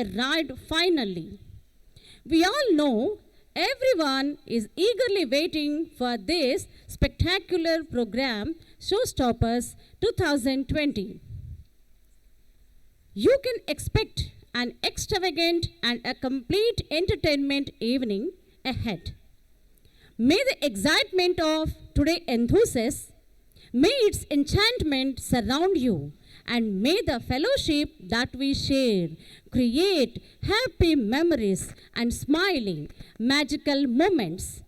arrived finally. We all know everyone is eagerly waiting for this spectacular program, Showstoppers 2020. You can expect an extravagant and a complete entertainment evening ahead. May the excitement of today enthusiast, may its enchantment surround you, and may the fellowship that we share create happy memories and smiling, magical moments.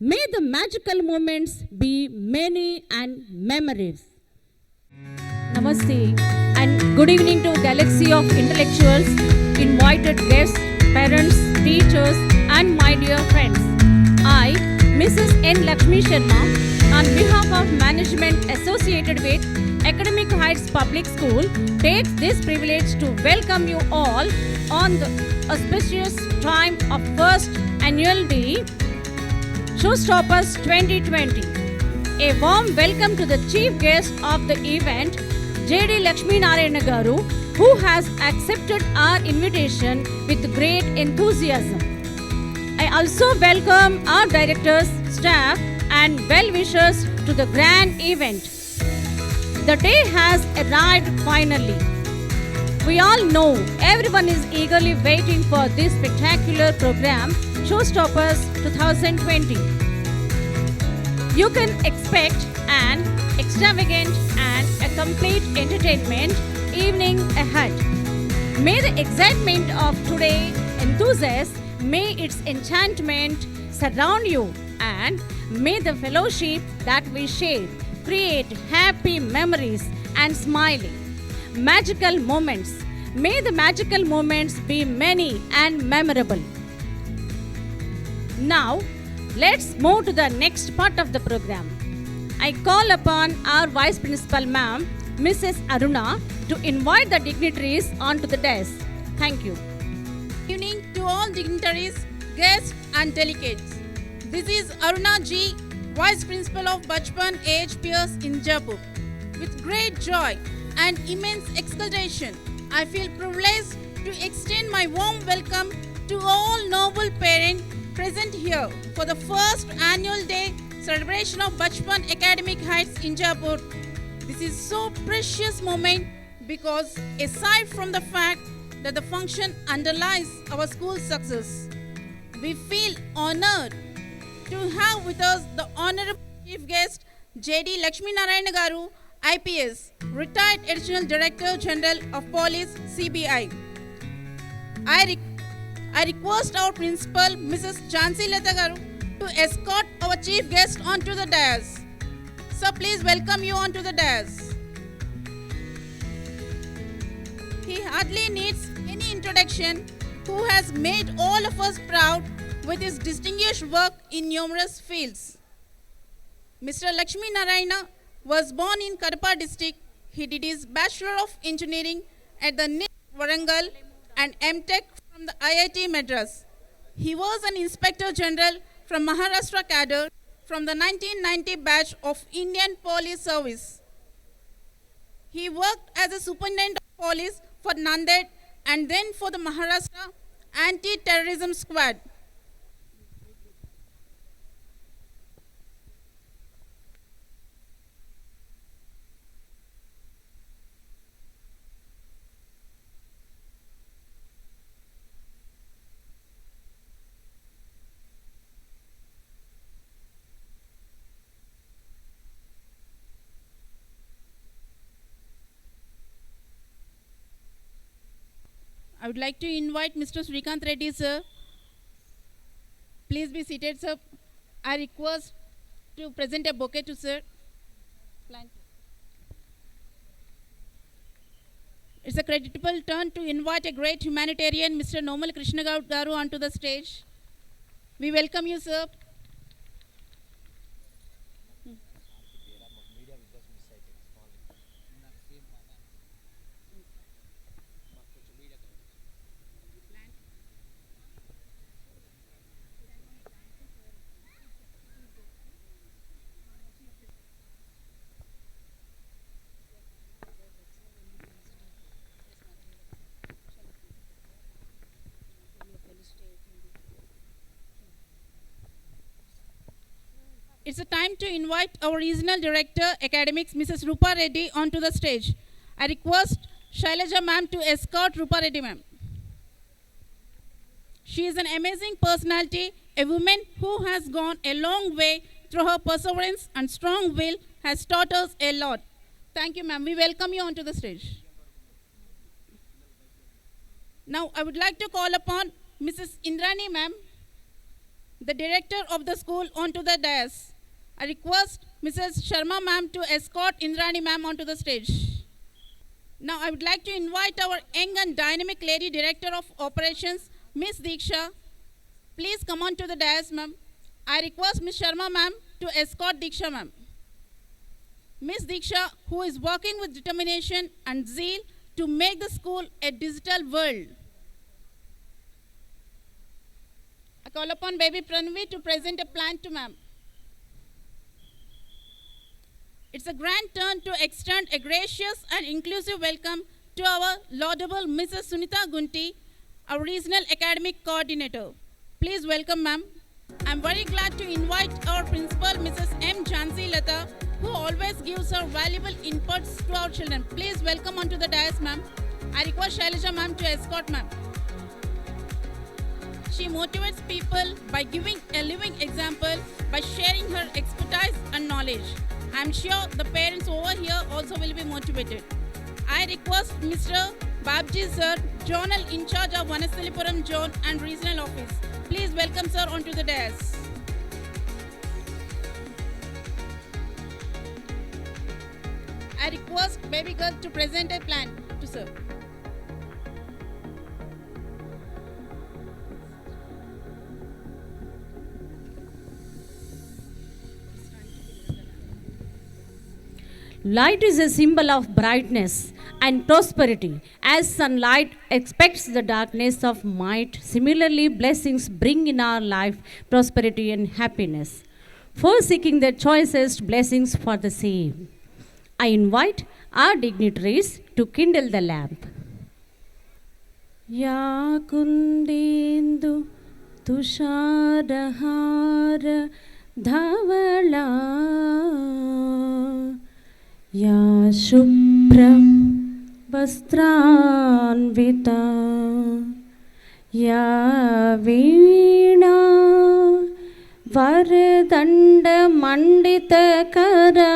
May the magical moments be many and memories. Namaste and good evening to Galaxy of Intellectuals, invited guests, parents, teachers, and my dear friends. I, Mrs. N. Lakshmi Sharma, on behalf of management associated with Academic Heights Public School, takes this privilege to welcome you all on the auspicious time of first annual day Showstoppers 2020. A warm welcome to the chief guest of the event, J.D. Lakshmi Narayana Garu, who has accepted our invitation with great enthusiasm. I also welcome our directors, staff, and well-wishers to the grand event. The day has arrived finally. We all know everyone is eagerly waiting for this spectacular program, Showstoppers 2020. You can expect an extravagant and a complete entertainment evening ahead. May the excitement of today enthusiast, may its enchantment surround you, and may the fellowship that we share create happy memories and smiling, magical moments. May the magical moments be many and memorable. Now, let's move to the next part of the program. I call upon our Vice Principal Ma'am, Mrs. Aruna, to invite the dignitaries onto the desk. Thank you. Good evening to all dignitaries, guests and delegates. This is Aruna G, Vice Principal of Bachpan Ahps, Injapur. With great joy and immense exultation, I feel privileged to extend my warm welcome to all noble parents present here for the first annual day celebration of Bachpan Academic Heights, Injapur. This is so precious moment because aside from the fact that the function underlies our school's success, we feel honored to have with us the Honorable Chief Guest J.D. Lakshmi Narayana Garu, IPS, Retired Additional Director General of Police, CBI. I request our Principal, Mrs. Jhansi Lata Garu, to escort our Chief Guest onto the dais. So please welcome you onto the dais. He hardly needs any introduction, who has made all of us proud with his distinguished work in numerous fields. Mr. Lakshmi Narayana was born in Kadapa district. He did his Bachelor of Engineering at the NIT Warangal and MTech from the IIT Madras. He was an Inspector General from Maharashtra cadre from the 1990 batch of Indian Police Service. He worked as a Superintendent of Police for Nanded and then for the Maharashtra Anti-Terrorism Squad. I would like to invite Mr. Srikanth Reddy, sir. Please be seated, sir. I request to present a bouquet to sir. It's a creditable turn to invite a great humanitarian, Mr. Nomal Krishna Garu, onto the stage. We welcome you, sir. it's a time to invite our Regional Director, Academics, Mrs. Rupa Reddy, onto the stage. I request Shailaja ma'am to escort Rupa Reddy ma'am. She is an amazing personality, a woman who has gone a long way through her perseverance and strong will has taught us a lot. Thank you, ma'am. We welcome you onto the stage. Now, I would like to call upon Mrs. Indrani ma'am, the director of the school, onto the dais. I request Mrs. Sharma ma'am to escort Indrani ma'am onto the stage. Now, I would like to invite our young and dynamic lady director of operations, Miss Diksha. Please come on to the dais, ma'am. I request Miss Sharma ma'am to escort Diksha ma'am. Miss Diksha, who is working with determination and zeal to make the school a digital world. I call upon baby Pranvi to present a plan to ma'am. It's a grand turn to extend a gracious and inclusive welcome to our laudable Mrs. Sunita Gunti, our regional academic coordinator. Please welcome ma'am. I'm very glad to invite our principal, Mrs. M. Jhansi Lata, who always gives her valuable inputs to our children. Please welcome onto the dais, ma'am. I request Shailaja ma'am to escort ma'am. She motivates people by giving a living example, by sharing her expertise and knowledge. I'm sure the parents over here also will be motivated. I request Mr. Babji sir, Zonal in charge of Vanasthalipuram Zone and Regional Office. Please welcome sir onto the dais. I request baby girl to present a plan to sir. Light is a symbol of brightness and prosperity. As sunlight expects the darkness of might, similarly blessings bring in our life prosperity and happiness. For seeking the choicest blessings for the same, I invite our dignitaries to kindle the lamp. Ya kundendu tusharahara dhavala Ya shubhram vastranvita Ya veena Varadanda mandita kara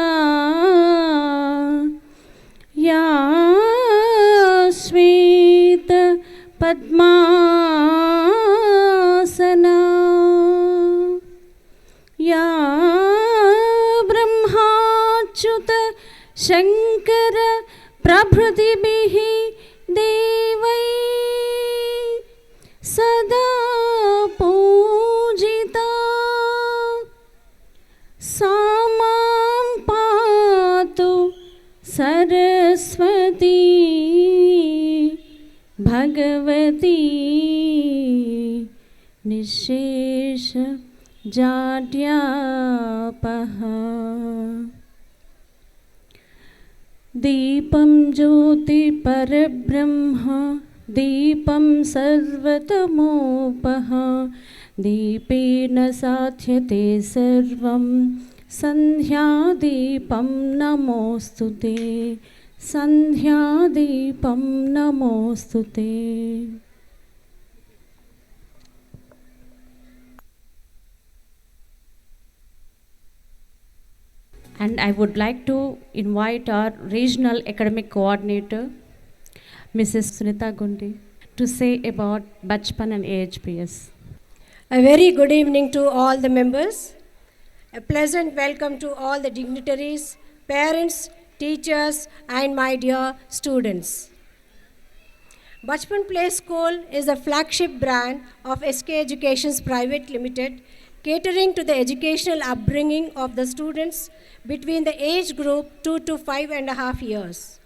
Ya Sveta Padmasana Ya Brahmachyuta Shankara Prabhutibihi Devai Sada Pujita Samam Patu Saraswati Bhagavati Nishesha Jadyapaha Deepam Jyoti Parabrahma Deepam Sarvatamopaha Deepena Sathyate Sarvam Sandhya Deepam Namostute Sandhya Deepam Namostute. And I would like to invite our regional academic coordinator, Mrs. Sunita Gundi, to say about Bachpan and AHPS. A very good evening to all the members. A pleasant welcome to all the dignitaries, parents, teachers, and my dear students. Bachpan Play School is a flagship brand of SK Educations Private Limited, catering to the educational upbringing of the students between the age group 2 to 5.5 years.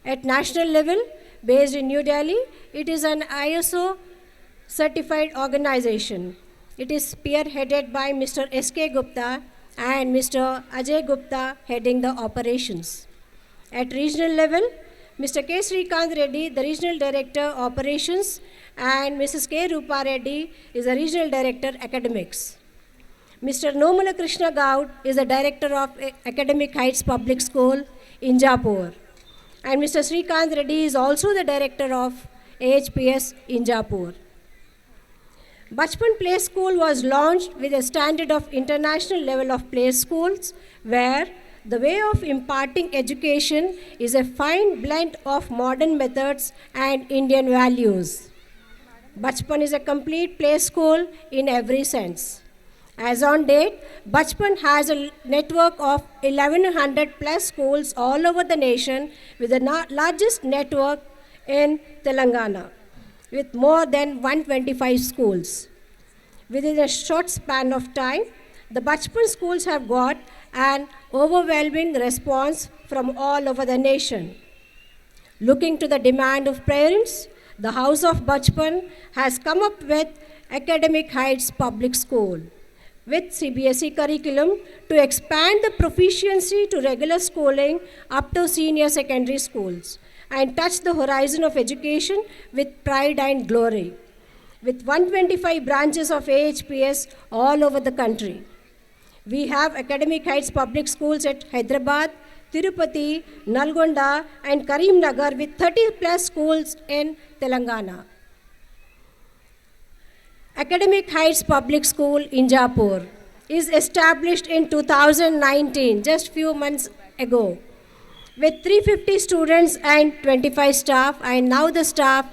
At national level, based in New Delhi, it is an ISO certified organization. It is spearheaded by Mr. S.K. Gupta and Mr. Ajay Gupta heading the operations. At regional level, Mr. K. Srikant Reddy, the Regional Director Operations, and Mrs. K. Rupa Reddy is the Regional Director Academics. Mr. Nomala Krishna Gaud is the director of Academic Heights Public School, Injapur. And Mr. Srikant Reddy is also the director of AHPS, Injapur. Bachpan Play School was launched with a standard of international level of play schools where the way of imparting education is a fine blend of modern methods and Indian values. Bachpan is a complete play school in every sense. As on date, Bachpan has a network of 1100 plus schools all over the nation with the largest network in Telangana with more than 125 schools. Within a short span of time, the Bachpan schools have got an overwhelming response from all over the nation. Looking to the demand of parents, the House of Bachpan has come up with Academic Heights Public School with CBSE curriculum to expand the proficiency to regular schooling up to senior secondary schools and touch the horizon of education with pride and glory. With 125 branches of AHPS all over the country. We have Academic Heights Public Schools at Hyderabad, Tirupati, Nalgonda and Karimnagar with 30 plus schools in Telangana. Academic Heights Public School, Injapur, is established in 2019, just few months ago, with 350 students and 25 staff, and now the staff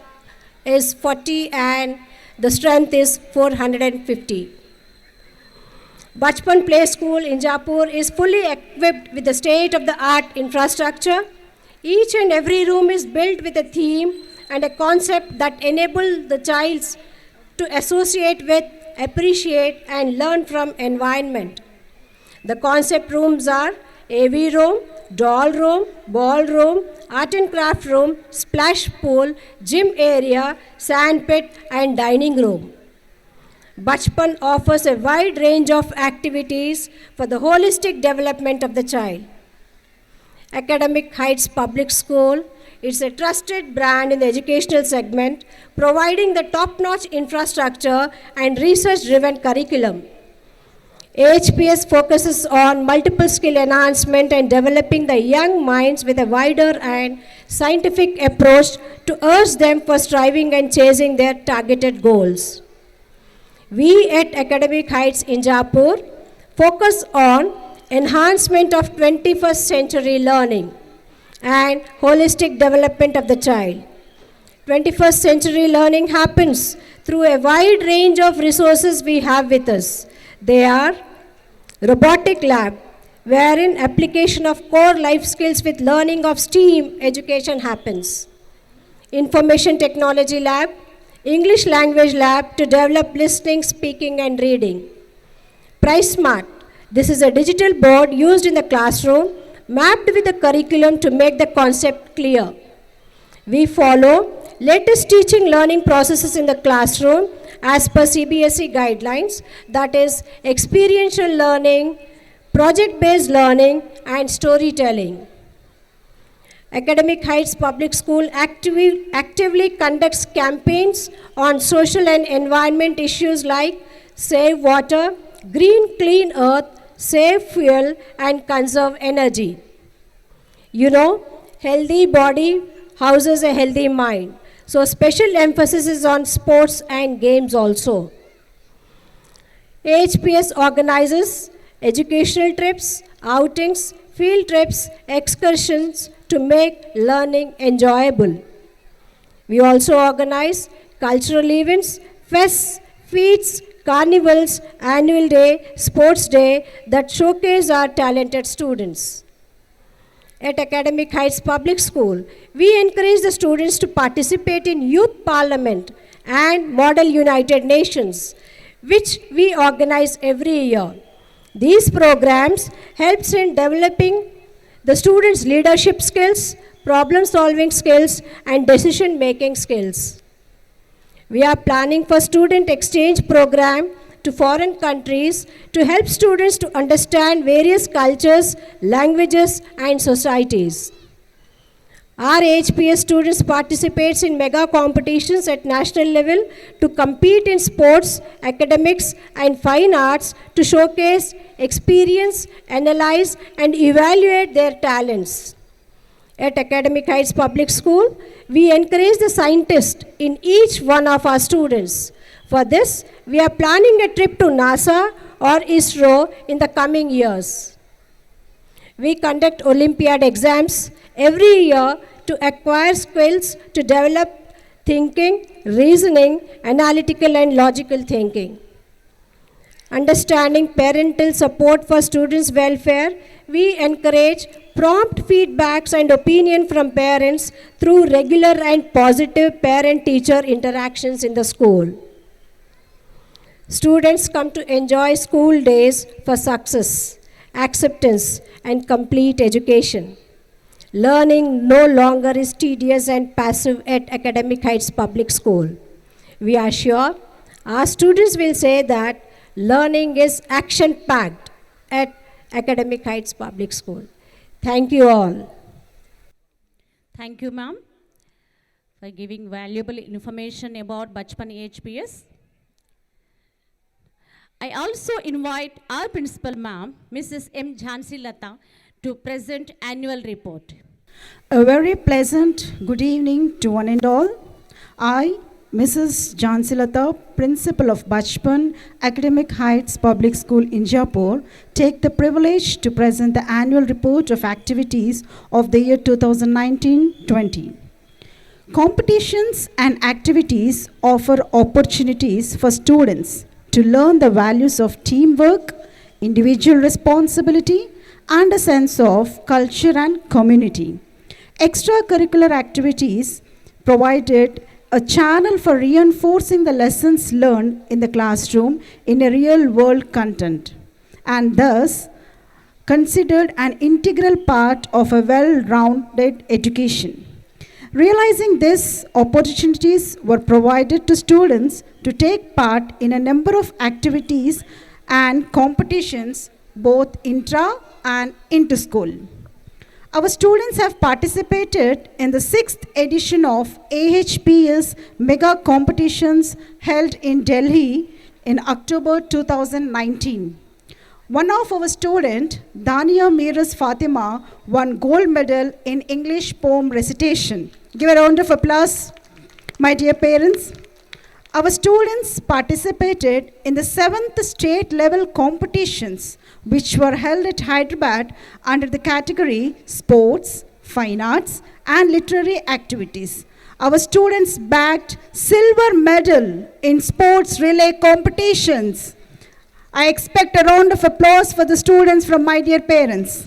is 40 and the strength is 450. Bachpan Play School, Injapur, is fully equipped with the state-of-the-art infrastructure. Each and every room is built with a theme and a concept that enable the child to associate with, appreciate and learn from environment. The concept rooms are AV room, doll room, ball room, art and craft room, splash pool, gym area, sand pit and dining room. Bachpan offers a wide range of activities for the holistic development of the child. Academic Heights Public School is a trusted brand in the educational segment, providing the top-notch infrastructure and research-driven curriculum. AHPS focuses on multiple skill enhancement and developing the young minds with a wider and scientific approach to urge them for striving and chasing their targeted goals. We at Academic Heights Injapur focus on enhancement of 21st century learning and holistic development of the child. 21st century learning happens through a wide range of resources we have with us. They are robotic lab, wherein application of core life skills with learning of STEAM education happens. Information technology lab, English language lab to develop listening, speaking and reading. Price Smart, this is a digital board used in the classroom, mapped with the curriculum to make the concept clear. We follow latest teaching learning processes in the classroom as per CBSE guidelines, that is experiential learning, project-based learning and storytelling. Academic Heights Public School actively conducts campaigns on social and environment issues like save water, green clean earth, save fuel and conserve energy. You know, healthy body houses a healthy mind. So special emphasis is on sports and games also. AHPS organizes educational trips, outings, field trips, excursions to make learning enjoyable. We also organize cultural events, fests, feats, carnivals, annual day, sports day that showcase our talented students. At Academic Heights Public School, we encourage the students to participate in Youth Parliament and Model United Nations, which we organize every year. These programs helps in developing the students' leadership skills, problem-solving skills, and decision-making skills. We are planning for student exchange program to foreign countries to help students to understand various cultures, languages, and societies. Our HPS students participates in mega competitions at national level to compete in sports, academics and fine arts to showcase, experience, analyze and evaluate their talents. At Academic Heights Public School, we encourage the scientists in each one of our students. For this, we are planning a trip to NASA or ISRO in the coming years. We conduct Olympiad exams every year to acquire skills to develop thinking, reasoning, analytical and logical thinking. Understanding parental support for students' welfare, we encourage prompt feedbacks and opinion from parents through regular and positive parent-teacher interactions in the school. Students come to enjoy school days for success, acceptance, and complete education. Learning no longer is tedious and passive at Academic Heights Public School. We are sure our students will say that learning is action-packed at Academic Heights Public School. Thank you all. Thank you, ma'am, for giving valuable information about Bachpan HPS. I also invite our principal, ma'am, Mrs. M. Jhansi Lata, to present annual report. A very pleasant good evening to one and all. I, Mrs. Jhansi Lata, Principal of Bachpan Academic Heights Public School, Injapur, take the privilege to present the annual report of activities of the year 2019-20. Competitions and activities offer opportunities for students to learn the values of teamwork, individual responsibility, and a sense of culture and community. Extracurricular activities provided a channel for reinforcing the lessons learned in the classroom in a real-world content, and thus considered an integral part of a well-rounded education. Realizing this, opportunities were provided to students to take part in a number of activities and competitions, both intra and inter-school. Our students have participated in the 6th edition of AHPS mega competitions held in Delhi in October 2019. One of our students, Dania Miras Fatima, won gold medal in English poem recitation. Give a round of applause, my dear parents. Our students participated in the 7th state level competitions which were held at Hyderabad under the category Sports, Fine Arts and Literary Activities. Our students bagged silver medal in sports relay competitions. I expect a round of applause for the students from my dear parents.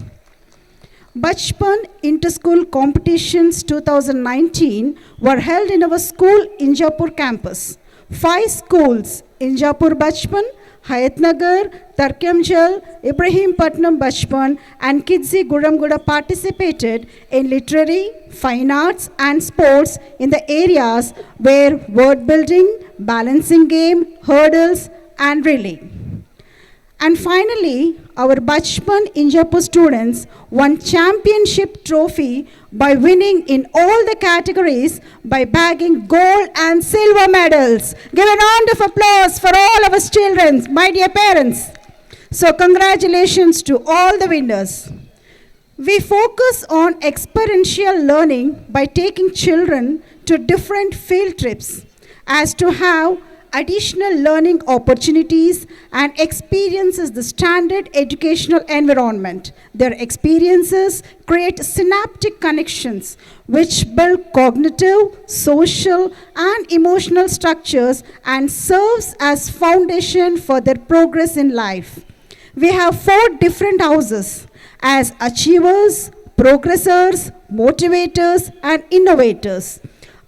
Bachpan Inter-School Competitions 2019 were held in our school Injapur campus. 5 schools, Injapur Bachpan, Hayatnagar, Tarkamjal, Ibrahim Patnam Bachpan and Kidzi Guramguda participated in literary, fine arts and sports in the areas where word building, balancing game, hurdles and relay. And finally, our Bachpan Injapur students won championship trophy by winning in all the categories by bagging gold and silver medals. Give a round of applause for all of us children, my dear parents. So congratulations to all the winners. We focus on experiential learning by taking children to different field trips as to have additional learning opportunities and experiences the standard educational environment. Their experiences create synaptic connections which build cognitive, social and emotional structures and serves as foundation for their progress in life. We have 4 different houses as achievers, progressors, motivators and innovators.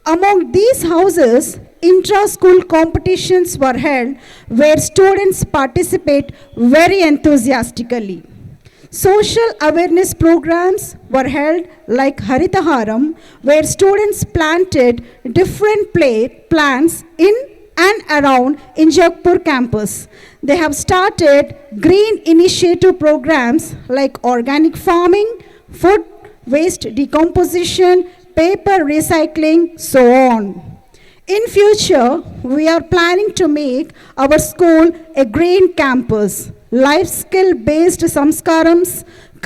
Among these houses, intra-school competitions were held where students participate very enthusiastically. Social awareness programs were held like Haritaharam, where students planted different plants in and around Injapur campus. They have started green initiative programs like organic farming, food waste decomposition, paper recycling, so on. In future, we are planning to make our school a green campus, life skill-based samskarams,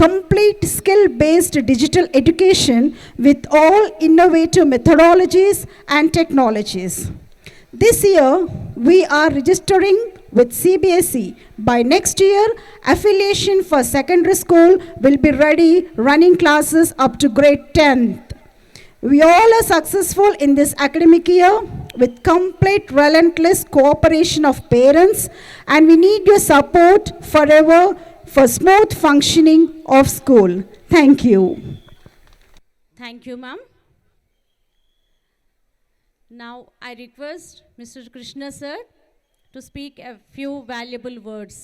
complete skill-based digital education with all innovative methodologies and technologies. This year, we are registering with CBSE. By next year, affiliation for secondary school will be ready, running classes up to grade 10th. We all are successful in this academic year with complete relentless cooperation of parents, and we need your support forever for smooth functioning of school. Thank you. Thank you, ma'am. Now I request Mr. Krishna sir to speak a few valuable words.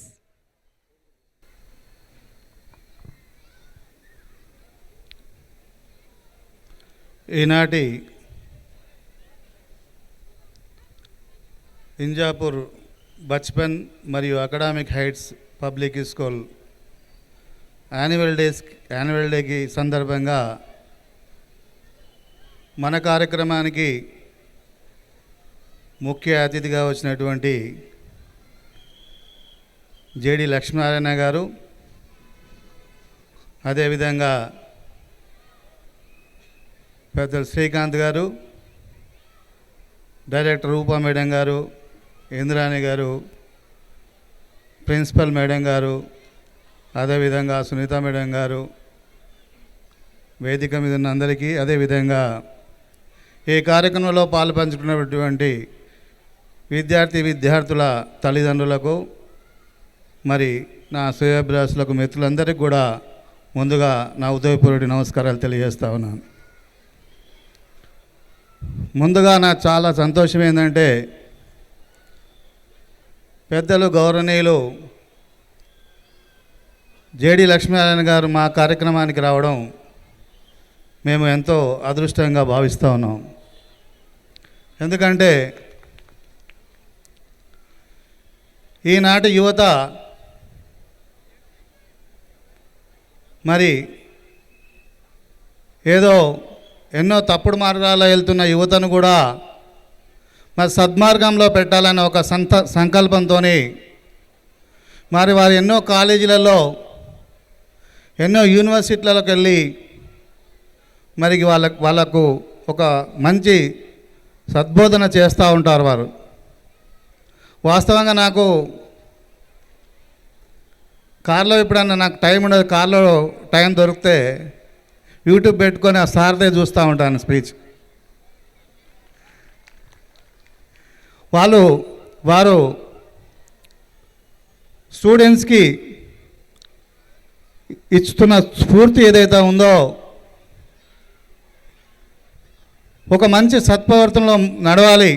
ఈనాటి ఇంజాపూర్ బచ్పన్ మరియు academic heights public school annual డేకి సందర్భంగా మన కార్యక్రమానికి ముఖ్య అతిథిగా వచ్చినటువంటి JD Lakshminarayana గారు, అదేవిధంగా పెద్దలు శ్రీకాంత్ గారు, డైరెక్టర్ రూపా మేడం గారు, ఇంద్రాణి గారు, ప్రిన్సిపల్ మేడం గారు, అదేవిధంగా సునీత మేడం గారు, వేదిక మీద ఉన్న అందరికీ, అదేవిధంగా ఈ కార్యక్రమంలో పాల్పంచుకున్నటువంటి విద్యార్థుల తల్లిదండ్రులకు, మరి నా శ్రేయోభిలాషులకు, మిత్రులందరికీ కూడా ముందుగా నా ఉదయపూర్వక నమస్కారాలు తెలియజేస్తా ఉన్నాను. ముందుగా నాకు చాలా సంతోషం ఏంటంటే పెద్దలు గౌరవనీయులు జేడి లక్ష్మీనారాయణ గారు మా కార్యక్రమానికి రావడం మేము ఎంతో అదృష్టంగా భావిస్తూ ఉన్నాం. ఎందుకంటే ఈనాటి యువత మరి ఏదో ఎన్నో తప్పుడు మార్గాల్లో వెళ్తున్న యువతను కూడా మరి సద్మార్గంలో పెట్టాలనే ఒక సంకల్పంతో మరి వారు ఎన్నో కాలేజీలలో, ఎన్నో యూనివర్సిటీలకు వెళ్ళి మరి వాళ్ళకు ఒక మంచి సద్బోధన చేస్తూ ఉంటారు వారు. వాస్తవంగా నాకు కార్లో ఎప్పుడన్నా నాకు టైం ఉండదు, కార్లో టైం దొరికితే యూట్యూబ్ పెట్టుకొని ఆ సార్దే చూస్తూ ఉంటాను స్పీచ్. వారు స్టూడెంట్స్కి ఇస్తున్న స్ఫూర్తి ఏదైతే ఉందో, ఒక మంచి సత్ప్రవర్తనలో నడవాలి,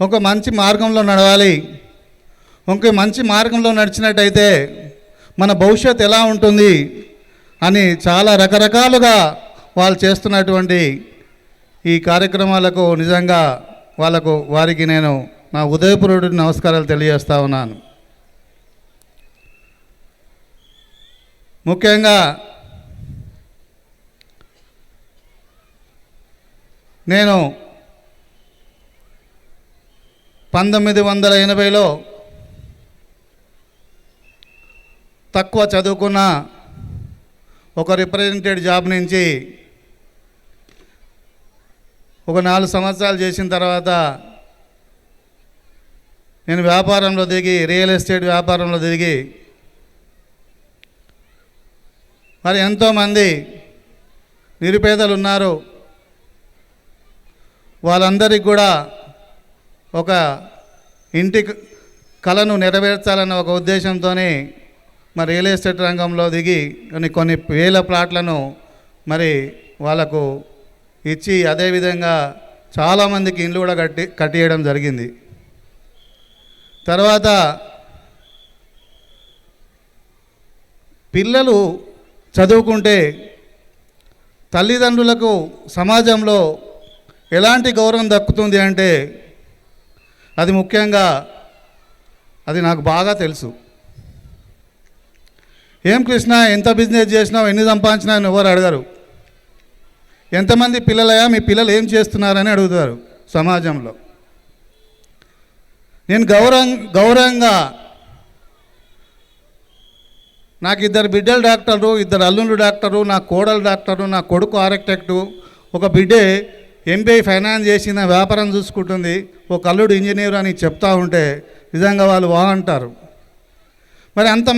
ఒక మంచి మార్గంలో నడవాలి, ఒక మంచి మార్గంలో నడిచినట్టయితే మన భవిష్యత్తు ఎలా ఉంటుంది అని చాలా రకరకాలుగా వాళ్ళు చేస్తున్నటువంటి ఈ కార్యక్రమాలకు నిజంగా వారికి నేను నా ఉదయపూర్వక నమస్కారాలు తెలియజేస్తా ఉన్నాను. ముఖ్యంగా నేను 1980లో తక్కువ చదువుకున్న ఒక రిప్రజెంటేటివ్ జాబ్ నుంచి ఒక 4 సంవత్సరాలు చేసిన తర్వాత నేను వ్యాపారంలో దిగి, రియల్ ఎస్టేట్ వ్యాపారంలో దిగి మరి ఎంతోమంది నిరుపేదలు ఉన్నారు, వాళ్ళందరికీ కూడా ఒక ఇంటి కళను నెరవేర్చాలన్న ఒక ఉద్దేశంతోనే మరి రియల్ ఎస్టేట్ రంగంలో దిగి కొన్ని వేల ప్లాట్లను మరి వాళ్ళకు ఇచ్చి, అదేవిధంగా చాలామందికి ఇండ్లు కూడా కట్టియడం జరిగింది. తర్వాత పిల్లలు చదువుకుంటే తల్లిదండ్రులకు సమాజంలో ఎలాంటి గౌరవం దక్కుతుంది అంటే అది ముఖ్యంగా అది నాకు బాగా తెలుసు. ఏం కృష్ణ ఎంత బిజినెస్ చేసినావు, ఎన్ని సంపాదించినావు అని ఎవరు అడగరు. ఎంతమంది పిల్లలయా, మీ పిల్లలు ఏం చేస్తున్నారని అడుగుతారు సమాజంలో. నేను గౌరవంగా నాకు 2 బిడ్డలు డాక్టరు, 2 అల్లుళ్ళు డాక్టరు, నా కోడలు డాక్టరు, నా కొడుకు ఆర్కిటెక్టు, ఒక బిడ్డే MBA ఫైనాన్స్ చేసిన వ్యాపారం చూసుకుంటుంది, ఒక అల్లుడు ఇంజనీర్ అని చెప్తా ఉంటే నిజంగా వాళ్ళు బాగుంటారు. మరి అంత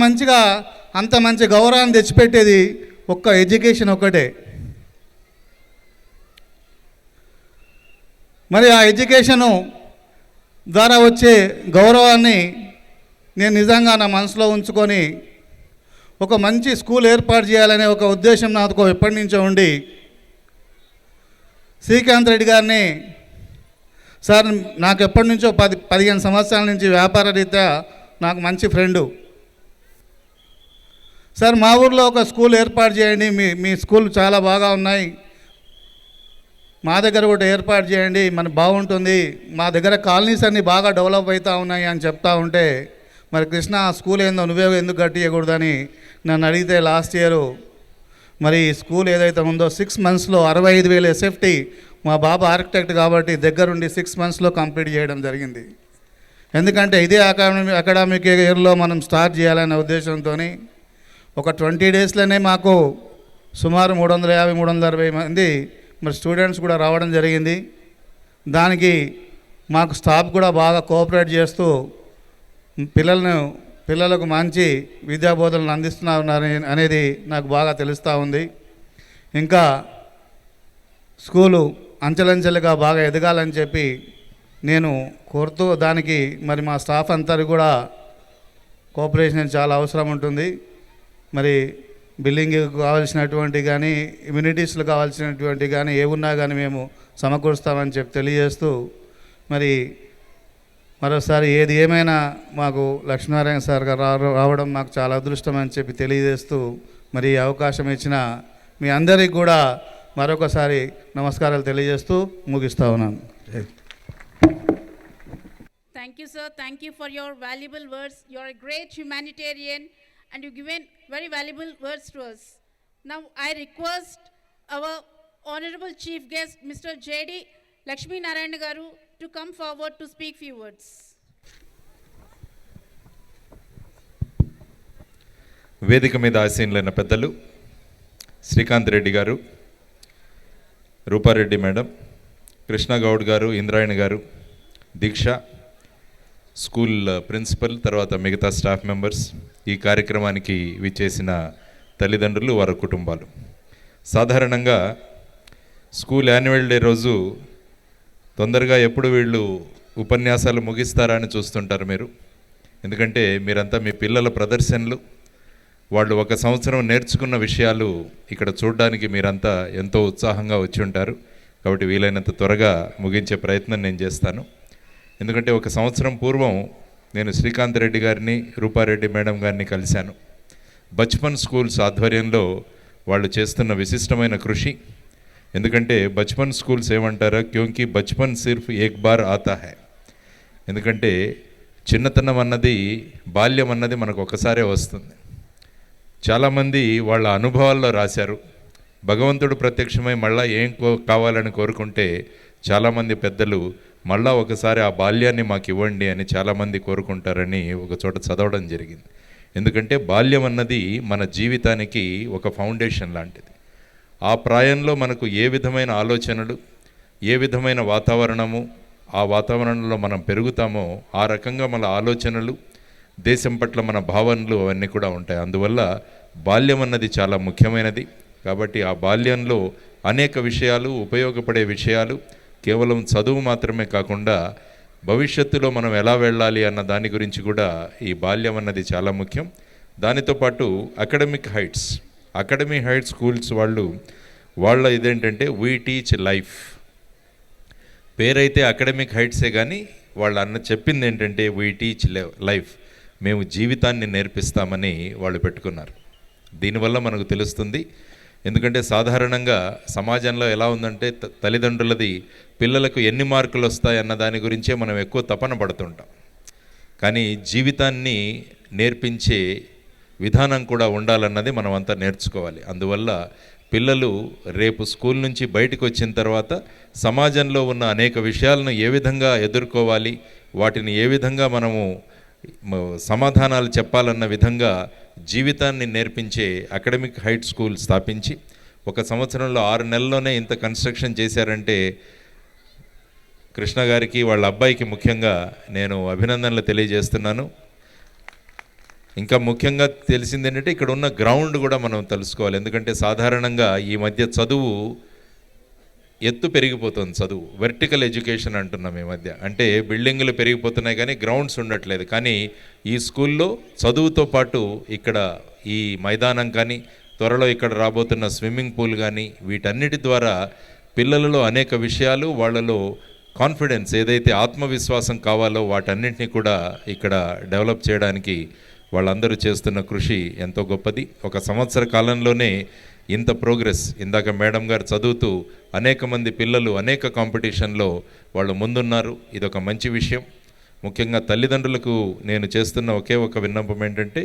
మంచి గౌరవాన్ని తెచ్చిపెట్టేది ఒక్క ఎడ్యుకేషన్ ఒకటే. మరి ఆ ఎడ్యుకేషను ద్వారా వచ్చే గౌరవాన్ని నేను నిజంగా నా మనసులో ఉంచుకొని ఒక మంచి స్కూల్ ఏర్పాటు చేయాలనే ఒక ఉద్దేశం నాకు ఎప్పటి నుంచో ఉండి శ్రీకాంత్ రెడ్డి గారిని, సార్ నాకు ఎప్పటి నుంచో 15 సంవత్సరాల నుంచి వ్యాపార రీత్యా నాకు మంచి ఫ్రెండు, సార్ మా ఊర్లో ఒక స్కూల్ ఏర్పాటు చేయండి, మీ స్కూల్ చాలా బాగా ఉన్నాయి, మా దగ్గర కూడా ఏర్పాటు చేయండి, మనకు బాగుంటుంది, మా దగ్గర కాలనీస్ అన్నీ బాగా డెవలప్ అవుతూ ఉన్నాయి అని చెప్తా ఉంటే, మరి కృష్ణ ఆ స్కూల్ ఏందో నువ్వే ఎందుకు కట్టియకూడదని నన్ను అడిగితే లాస్ట్ ఇయరు మరి స్కూల్ ఏదైతే ఉందో 6 మంత్స్లో 65,000 SFT మా బాబా ఆర్కిటెక్ట్ కాబట్టి దగ్గరుండి 6 మంత్స్లో కంప్లీట్ చేయడం జరిగింది. ఎందుకంటే ఇదే అకాడమిక్ ఇయర్లో మనం స్టార్ట్ చేయాలనే ఉద్దేశంతో ఒక 20 డేస్లోనే మాకు సుమారు 350-360 మంది మరి స్టూడెంట్స్ కూడా రావడం జరిగింది. దానికి మాకు స్టాఫ్ కూడా బాగా కోఆపరేట్ చేస్తూ పిల్లలకు మంచి విద్యాబోధనలు అందిస్తున్నారు అనేది నాకు బాగా తెలుస్తూ ఉంది. ఇంకా స్కూలు అంచెలంచెలుగా బాగా ఎదగాలని చెప్పి నేను కోరుతూ, దానికి మరి మా స్టాఫ్ అంతా కూడా కోఆపరేషన్ చాలా అవసరం ఉంటుంది. మరి బిల్డింగ్ కావాల్సినటువంటి కానీ ఇమ్యూనిటీస్లు కావాల్సినటువంటి కానీ ఏమున్నా కానీ మేము సమకూరుస్తామని చెప్పి తెలియజేస్తూ, మరి మరోసారి ఏది ఏమైనా మాకు లక్ష్మీనారాయణ సార్ గారు రావడం మాకు చాలా అదృష్టం అని చెప్పి తెలియజేస్తూ, మరి ఈ అవకాశం ఇచ్చిన మీ అందరికీ కూడా మరొకసారి నమస్కారాలు తెలియజేస్తూ ముగిస్తా ఉన్నాను. Thank you, sir. Thank you for your valuable words. You are a great humanitarian and you've given very valuable words to us. Now I request our honorable chief guest, Mr. J.D. Lakshmi Narayana Garu, to come forward to speak few words. వేదిక మీద ఆసీనులైన పెద్దలు శ్రీకాంత్ రెడ్డి గారు, Rupa Reddy madam, Krishna Goud గారు, ఇంద్రాయణ గారు, దీక్ష, school principal, తర్వాత మిగతా staff members, ఈ కార్యక్రమానికి విచ్చేసిన తల్లిదండ్రులు, వారి కుటుంబాలు. సాధారణంగా స్కూల్ యాన్యువల్ డే రోజు తొందరగా ఎప్పుడు వీళ్ళు ఉపన్యాసాలు ముగిస్తారా అని చూస్తుంటారు మీరు. ఎందుకంటే మీరంతా మీ పిల్లల ప్రదర్శనలు, వాళ్ళు 1 సంవత్సరం నేర్చుకున్న విషయాలు ఇక్కడ చూడడానికి మీరంతా ఎంతో ఉత్సాహంగా వచ్చి ఉంటారు. కాబట్టి వీలైనంత త్వరగా ముగించే ప్రయత్నం నేను చేస్తాను. ఎందుకంటే 1 సంవత్సరం పూర్వం నేను శ్రీకాంత్ రెడ్డి గారిని, రూపారెడ్డి మేడం గారిని కలిశాను. బచ్పన్ స్కూల్స్ ఆధ్వర్యంలో వాళ్ళు చేస్తున్న విశిష్టమైన కృషి. ఎందుకంటే బచ్పన్ స్కూల్స్ ఏమంటారా, క్యోంకి బచ్పన్ సిర్ఫ్ ఏక్ బార్ ఆతా హై. ఎందుకంటే చిన్నతనం అన్నది, బాల్యం అన్నది మనకు ఒకసారే వస్తుంది. చాలామంది వాళ్ళ అనుభవాల్లో రాశారు. భగవంతుడు ప్రత్యక్షమై మళ్ళా ఏం కావాలని కోరుకుంటే చాలామంది పెద్దలు మళ్ళా ఒకసారి ఆ బాల్యాన్ని మాకు ఇవ్వండి అని చాలామంది కోరుకుంటారని ఒక చోట చదవడం జరిగింది. ఎందుకంటే బాల్యం అన్నది మన జీవితానికి ఒక ఫౌండేషన్ లాంటిది. ఆ ప్రాయంలో మనకు ఏ విధమైన ఆలోచనలు, ఏ విధమైన వాతావరణము, ఆ వాతావరణంలో మనం పెరుగుతామో ఆ రకంగా మన ఆలోచనలు, దేశం పట్ల మన భావనలు అవన్నీ కూడా ఉంటాయి. అందువల్ల బాల్యం అన్నది చాలా ముఖ్యమైనది. కాబట్టి ఆ బాల్యంలో అనేక విషయాలు, ఉపయోగపడే విషయాలు, కేవలం చదువు మాత్రమే కాకుండా భవిష్యత్తులో మనం ఎలా వెళ్ళాలి అన్న దాని గురించి కూడా ఈ బాల్యం అన్నది చాలా ముఖ్యం. దానితో పాటు అకాడమిక్ హైట్స్ స్కూల్స్ వాళ్ళ ఇదేంటంటే వీ టీచ్ లైఫ్. పేరైతే అకాడమిక్ హైట్సే కానీ వాళ్ళు చెప్పింది ఏంటంటే వీ టీచ్ లైఫ్, మేము జీవితాన్ని నేర్పిస్తామని వాళ్ళు పెట్టుకున్నారు. దీనివల్ల మనకు తెలుస్తుంది. ఎందుకంటే సాధారణంగా సమాజంలో ఎలా ఉందంటే తల్లిదండ్రులది పిల్లలకు ఎన్ని మార్కులు వస్తాయి అన్న దాని గురించే మనం ఎక్కువ తపన పడుతుంటాం. కానీ జీవితాన్ని నేర్పించే విధానం కూడా ఉండాలన్నది మనం అంతా నేర్చుకోవాలి. అందువల్ల పిల్లలు రేపు స్కూల్ నుంచి బయటకు వచ్చిన తర్వాత సమాజంలో ఉన్న అనేక విషయాలను ఏ విధంగా ఎదుర్కోవాలి, వాటిని ఏ విధంగా మనము సమాధానాలు చెప్పాలన్న విధంగా జీవితాన్ని నేర్పించే అకాడమిక్ హైట్ స్కూల్ స్థాపించి 1 సంవత్సరంలో 6 నెలల్లోనే ఇంత కన్స్ట్రక్షన్ చేశారంటే కృష్ణ గారికి వాళ్ళ అబ్బాయికి ముఖ్యంగా నేను అభినందనలు తెలియజేస్తున్నాను. ఇంకా ముఖ్యంగా తెలిసింది ఏంటంటే ఇక్కడ ఉన్న గ్రౌండ్ కూడా మనం తెలుసుకోవాలి. ఎందుకంటే సాధారణంగా ఈ మధ్య చదువు ఎత్తు పెరిగిపోతుంది, చదువు వెర్టికల్ ఎడ్యుకేషన్ అంటున్నాం ఈ మధ్య. అంటే బిల్డింగులు పెరిగిపోతున్నాయి కానీ గ్రౌండ్స్ ఉండట్లేదు. కానీ ఈ స్కూల్లో చదువుతో పాటు ఇక్కడ ఈ మైదానం కానీ త్వరలో ఇక్కడ రాబోతున్న స్విమ్మింగ్ పూల్ కానీ వీటన్నిటి ద్వారా పిల్లలలో అనేక విషయాలు, వాళ్ళలో కాన్ఫిడెన్స్ ఏదైతే ఆత్మవిశ్వాసం కావాలో వాటన్నింటినీ కూడా ఇక్కడ డెవలప్ చేయడానికి వాళ్ళందరూ చేస్తున్న కృషి ఎంతో గొప్పది. 1 సంవత్సర కాలంలోనే ఇంత ప్రోగ్రెస్. ఇందాక మేడం గారు చదువుతూ అనేక మంది పిల్లలు అనేక కాంపిటీషన్లో వాళ్ళు ముందున్నారు. ఇదొక మంచి విషయం. ముఖ్యంగా తల్లిదండ్రులకు నేను చేస్తున్న ఒకే ఒక విన్నపం ఏంటంటే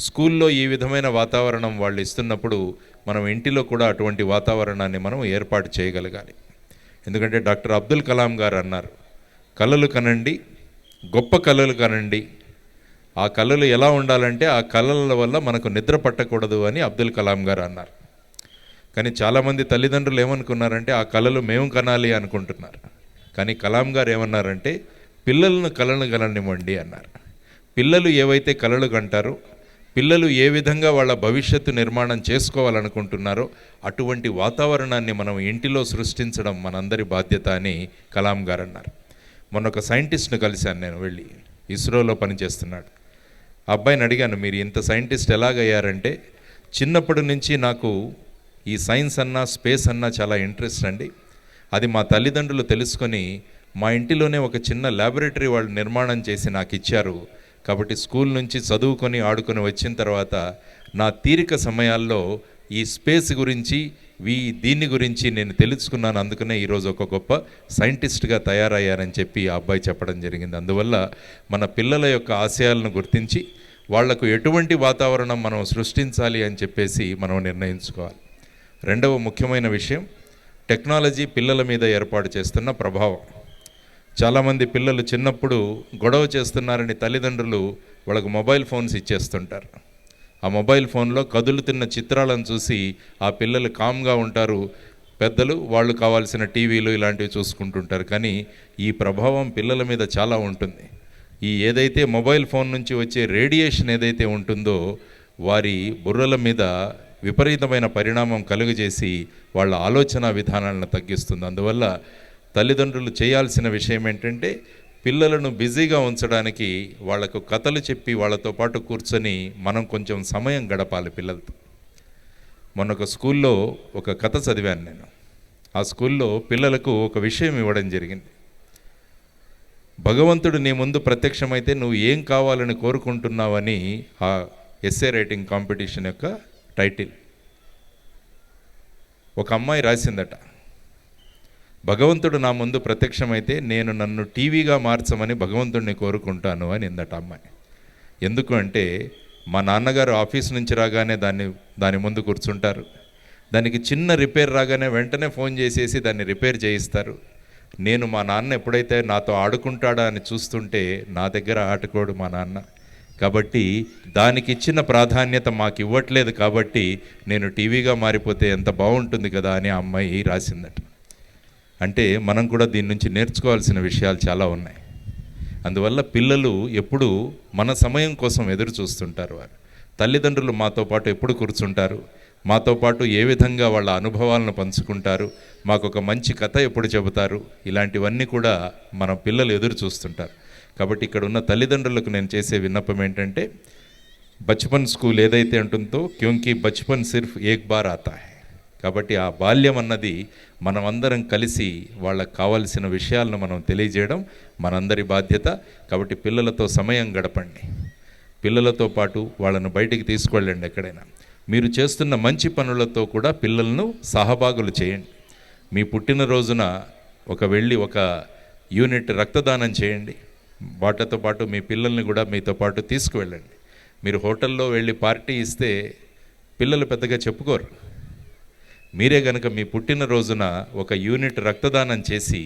స్కూల్లో ఈ విధమైన వాతావరణం వాళ్ళు ఇస్తున్నప్పుడు మనం ఇంటిలో కూడా అటువంటి వాతావరణాన్ని మనం ఏర్పాటు చేయగలగాలి. ఎందుకంటే డాక్టర్ అబ్దుల్ కలాం గారు అన్నారు, కలలు కనండి, గొప్ప కలలు కనండి. ఆ కళలు ఎలా ఉండాలంటే ఆ కళల వల్ల మనకు నిద్ర పట్టకూడదు అని అబ్దుల్ కలాం గారు అన్నారు. కానీ చాలామంది తల్లిదండ్రులు ఏమనుకున్నారంటే ఆ కళలు మేము కనాలి అనుకుంటున్నారు. కానీ కలాం గారు ఏమన్నారంటే పిల్లలను కళను కననివ్వండి అన్నారు. పిల్లలు ఏవైతే కళలు కంటారో, పిల్లలు ఏ విధంగా వాళ్ళ భవిష్యత్తు నిర్మాణం చేసుకోవాలనుకుంటున్నారో అటువంటి వాతావరణాన్ని మనం ఇంటిలో సృష్టించడం మనందరి బాధ్యత అని కలాం గారు అన్నారు. మొన్న ఒక సైంటిస్ట్ను కలిశాను నేను, వెళ్ళి ఇస్రోలో పనిచేస్తున్నాడు. ఆ అబ్బాయిని అడిగాను, మీరు ఇంత సైంటిస్ట్ ఎలాగయ్యారంటే చిన్నప్పటి నుంచి నాకు ఈ సైన్స్ అన్నా స్పేస్ అన్నా చాలా ఇంట్రెస్ట్ అండి. అది మా తల్లిదండ్రులు తెలుసుకొని మా ఇంటిలోనే ఒక చిన్న ల్యాబొరేటరీ వాళ్ళు నిర్మాణం చేసి నాకు ఇచ్చారు. కాబట్టి స్కూల్ నుంచి చదువుకొని ఆడుకొని వచ్చిన తర్వాత నా తీరిక సమయాల్లో ఈ స్పేస్ గురించి దీని గురించి నేను తెలుసుకున్నాను. అందుకనే ఈరోజు ఒక గొప్ప సైంటిస్ట్గా తయారయ్యారని చెప్పి ఆ అబ్బాయి చెప్పడం జరిగింది. అందువల్ల మన పిల్లల యొక్క ఆశయాలను గుర్తించి వాళ్లకు ఎటువంటి వాతావరణం మనం సృష్టించాలి అని చెప్పేసి మనం నిర్ణయించుకోవాలి. రెండవ ముఖ్యమైన విషయం టెక్నాలజీ పిల్లల మీద ఏర్పాటు చేస్తున్న ప్రభావం. చాలామంది పిల్లలు చిన్నప్పుడు గొడవ చేస్తున్నారని తల్లిదండ్రులు వాళ్ళకు మొబైల్ ఫోన్స్ ఇచ్చేస్తుంటారు. ఆ మొబైల్ ఫోన్లో కదులుతున్న చిత్రాలను చూసి ఆ పిల్లలు కామ్గా ఉంటారు. పెద్దలు వాళ్ళు కావాల్సిన టీవీలు ఇలాంటివి చూసుకుంటుంటారు. కానీ ఈ ప్రభావం పిల్లల మీద చాలా ఉంటుంది. ఈ ఏదైతే మొబైల్ ఫోన్ నుంచి వచ్చే రేడియేషన్ ఏదైతే ఉంటుందో వారి బుర్రల మీద విపరీతమైన పరిణామం కలుగజేసి వాళ్ళ ఆలోచన విధానాలను తగ్గిస్తుంది. అందువల్ల తల్లిదండ్రులు చేయాల్సిన విషయం ఏంటంటే పిల్లలను బిజీగా ఉంచడానికి వాళ్లకు కథలు చెప్పి వాళ్ళతో పాటు కూర్చొని మనం కొంచెం సమయం గడపాలి పిల్లలతో. మొన్న ఒక స్కూల్లో ఒక కథ చదివాను నేను. ఆ స్కూల్లో పిల్లలకు ఒక విషయం ఇవ్వడం జరిగింది. భగవంతుడు నీ ముందు ప్రత్యక్షమైతే నువ్వు ఏం కావాలని కోరుకుంటున్నావని ఆ ఎస్సే రైటింగ్ కాంపిటీషన్ యొక్క టైటిల్. ఒక అమ్మాయి రాసిందట, భగవంతుడు నా ముందు ప్రత్యక్షమైతే నేను నన్ను టీవీగా మార్చమని భగవంతుడిని కోరుకుంటాను అని ఇందట అమ్మాయి. ఎందుకు అంటే మా నాన్నగారు ఆఫీస్ నుంచి రాగానే దాని ముందు కూర్చుంటారు. దానికి చిన్న రిపేర్ రాగానే వెంటనే ఫోన్ చేసేసి దాన్ని రిపేర్ చేయిస్తారు. నేను మా నాన్న ఎప్పుడైతే నాతో ఆడుకుంటాడా అని చూస్తుంటే నా దగ్గర ఆడుకోడు మా నాన్న. కాబట్టి దానికి ఇచ్చిన ప్రాధాన్యత మాకు ఇవ్వట్లేదు. కాబట్టి నేను టీవీగా మారిపోతే ఎంత బాగుంటుంది కదా అని ఆ అమ్మాయి రాసిందట. అంటే మనం కూడా దీని నుంచి నేర్చుకోవాల్సిన విషయాలు చాలా ఉన్నాయి. అందువల్ల పిల్లలు ఎప్పుడు మన సమయం కోసం ఎదురు చూస్తుంటారు. వారు తల్లిదండ్రులు మాతో పాటు ఎప్పుడు కూర్చుంటారు, మాతో పాటు ఏ విధంగా వాళ్ళ అనుభవాలను పంచుకుంటారు, మాకు ఒక మంచి కథ ఎప్పుడు చెబుతారు, ఇలాంటివన్నీ కూడా మన పిల్లలు ఎదురు చూస్తుంటారు. కాబట్టి ఇక్కడ ఉన్న తల్లిదండ్రులకు నేను చేసే విన్నపం ఏంటంటే బచ్పన్ స్కూల్ ఏదైతే ఉంటుందో క్యోంకి బచ్పన్ సిర్ఫ్ ఏక్ బార్ ఆతా హై. కాబట్టి ఆ బాల్యం అన్నది మనమందరం కలిసి వాళ్ళకు కావాల్సిన విషయాలను మనం తెలియజేయడం మనందరి బాధ్యత. కాబట్టి పిల్లలతో సమయం గడపండి, పిల్లలతో పాటు వాళ్ళను బయటికి తీసుకెళ్ళండి. ఎక్కడైనా మీరు చేస్తున్న మంచి పనులతో కూడా పిల్లలను సహభాగులు చేయండి. మీ పుట్టినరోజున ఒక యూనిట్ రక్తదానం చేయండి. వాటితో పాటు మీ పిల్లల్ని కూడా మీతో పాటు తీసుకువెళ్ళండి. మీరు హోటల్లో వెళ్ళి పార్టీ ఇస్తే పిల్లలు పెద్దగా చెప్పుకోరు. మీరే గనక మీ పుట్టినరోజున ఒక యూనిట్ రక్తదానం చేసి